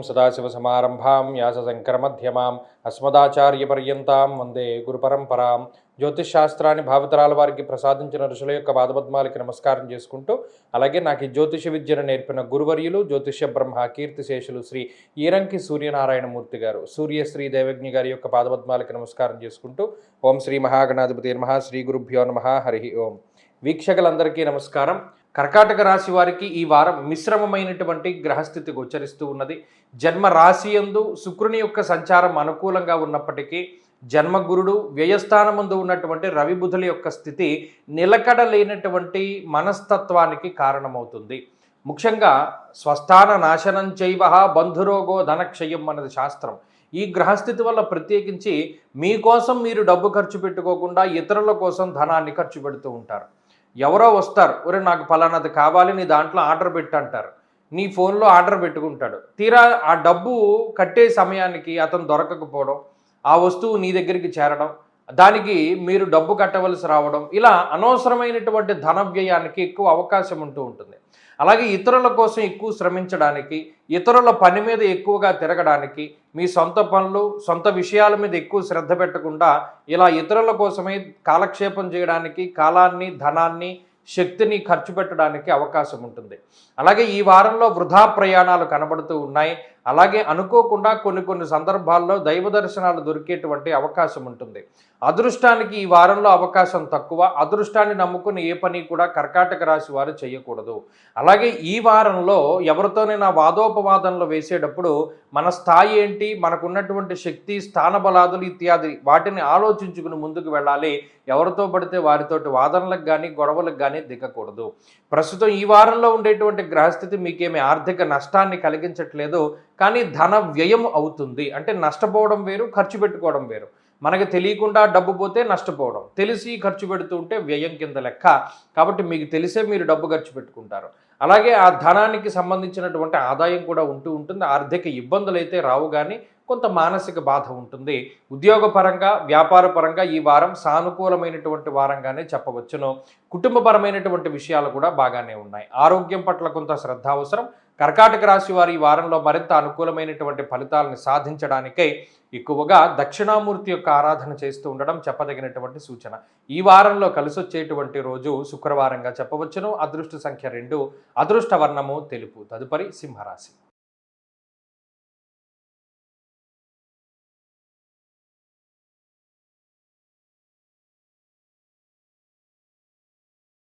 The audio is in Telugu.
సదాశివసమారంభాం వ్యాసశంకరమధ్యమాం అస్మదాచార్యపర్యంతాం వందే గురుపరంపరాం. జ్యోతిషాస్త్రాన్ని భావితరాల వారికి ప్రసాదించిన ఋషుల యొక్క పాదపద్మాలకి నమస్కారం చేసుకుంటూ, అలాగే నాకు ఈ జ్యోతిష విద్యను నేర్పిన గురువర్యులు జ్యోతిష బ్రహ్మ కీర్తిశేషులు శ్రీ ఈరంకి సూర్యనారాయణమూర్తి గారు, సూర్యశ్రీ దేవజ్ఞ గారి యొక్క పాదపద్మాలకి నమస్కారం చేసుకుంటూ, ఓం శ్రీ మహాగణాధిపతి నమః, శ్రీ గురుభ్యో నమః, హరి ఓం. వీక్షకులందరికీ నమస్కారం. కర్కాటక రాశి వారికి ఈ వారం మిశ్రమమైనటువంటి గ్రహస్థితి గోచరిస్తూ ఉన్నది. జన్మ రాశి యందు శుక్రుని యొక్క సంచారం అనుకూలంగా ఉన్నప్పటికీ జన్మగురుడు వ్యయస్థానమందు ఉన్నటువంటి రవి బుధుల యొక్క స్థితి నిలకడలేనటువంటి మనస్తత్వానికి కారణమవుతుంది. ముఖ్యంగా స్వస్థాన నాశనం చైవ బంధురోగో ధనక్షయం అన్నది శాస్త్రం. ఈ గ్రహస్థితి వల్ల ప్రత్యేకించి మీకోసం మీరు డబ్బు ఖర్చు పెట్టుకోకుండా ఇతరుల కోసం ధనాన్ని ఖర్చు పెడుతూ ఉంటారు. ఎవరో వస్తారు, ఒరే నాకు ఫలానాది కావాలి, నీ దాంట్లో ఆర్డర్ పెట్టంటారు. నీ ఫోన్లో ఆర్డర్ పెట్టుకుంటాడు. తీరా ఆ డబ్బు కట్టే సమయానికి అతను దొరకకపోవడం, ఆ వస్తువు నీ దగ్గరికి చేరడం, దానికి మీరు డబ్బు కట్టవలసి రావడం, ఇలా అనవసరమైనటువంటి ధన వ్యయానికి ఎక్కువ అవకాశం ఉంటూ ఉంటుంది. అలాగే ఇతరుల కోసం ఎక్కువ శ్రమించడానికి, ఇతరుల పని మీద ఎక్కువగా తిరగడానికి, మీ సొంత పనులు సొంత విషయాల మీద ఎక్కువ శ్రద్ధ పెట్టకుండా ఇలా ఇతరుల కోసమే కాలక్షేపం చేయడానికి కాలాన్ని, ధనాన్ని, శక్తిని ఖర్చు పెట్టడానికి అవకాశం ఉంటుంది. అలాగే ఈ వారంలో వృధా ప్రయాణాలు కనబడుతూ ఉన్నాయి. అలాగే అనుకోకుండా కొన్ని సందర్భాల్లో దైవ దర్శనాలు దొరికేటువంటి అవకాశం ఉంటుంది. అదృష్టానికి ఈ వారంలో అవకాశం తక్కువ. అదృష్టాన్ని నమ్ముకుని ఏ పని కూడా కర్కాటక రాశి వారు చేయకూడదు. అలాగే ఈ వారంలో ఎవరితోనైనా వాదోపవాదంలో వేసేటప్పుడు మన స్థాయి ఏంటి, మనకున్నటువంటి శక్తి, స్థానబలాదులు ఇత్యాది వాటిని ఆలోచించుకుని ముందుకు వెళ్ళాలి. ఎవరితో పడితే వారితోటి వాదనలకు కానీ గొడవలకు కానీ దిగకూడదు. ప్రస్తుతం ఈ వారంలో ఉండేటువంటి గ్రహస్థితి మీకేమి ఆర్థిక నష్టాన్ని కలిగించట్లేదు, కానీ ధన వ్యయం అవుతుంది. అంటే నష్టపోవడం వేరు, ఖర్చు పెట్టుకోవడం వేరు. మనకి తెలియకుండా డబ్బు పోతే నష్టపోవడం, తెలిసి ఖర్చు పెడుతూ ఉంటే వ్యయం కింద లెక్క. కాబట్టి మీకు తెలిసే మీరు డబ్బు ఖర్చు పెట్టుకుంటారు. అలాగే ఆ ధనానికి సంబంధించినటువంటి ఆదాయం కూడా ఉంటూ ఉంటుంది. ఆర్థిక ఇబ్బందులు అయితే రావు, కానీ కొంత మానసిక బాధ ఉంటుంది. ఉద్యోగపరంగా, వ్యాపారపరంగా ఈ వారం సానుకూలమైనటువంటి వారంగానే చెప్పవచ్చును. కుటుంబపరమైనటువంటి విషయాలు కూడా బాగానే ఉన్నాయి. ఆరోగ్యం పట్ల కొంత శ్రద్ధ అవసరం. కర్కాటక రాశి వారు ఈ వారంలో మరింత అనుకూలమైనటువంటి ఫలితాలను సాధించడానికై ఎక్కువగా దక్షిణామూర్తి యొక్క ఆరాధన చేస్తూ ఉండడం చెప్పదగినటువంటి సూచన. ఈ వారంలో కలిసొచ్చేటువంటి రోజు శుక్రవారంగా చెప్పవచ్చును. అదృష్ట సంఖ్య 2, అదృష్ట వర్ణము తెలుపు. తదుపరి సింహరాశి.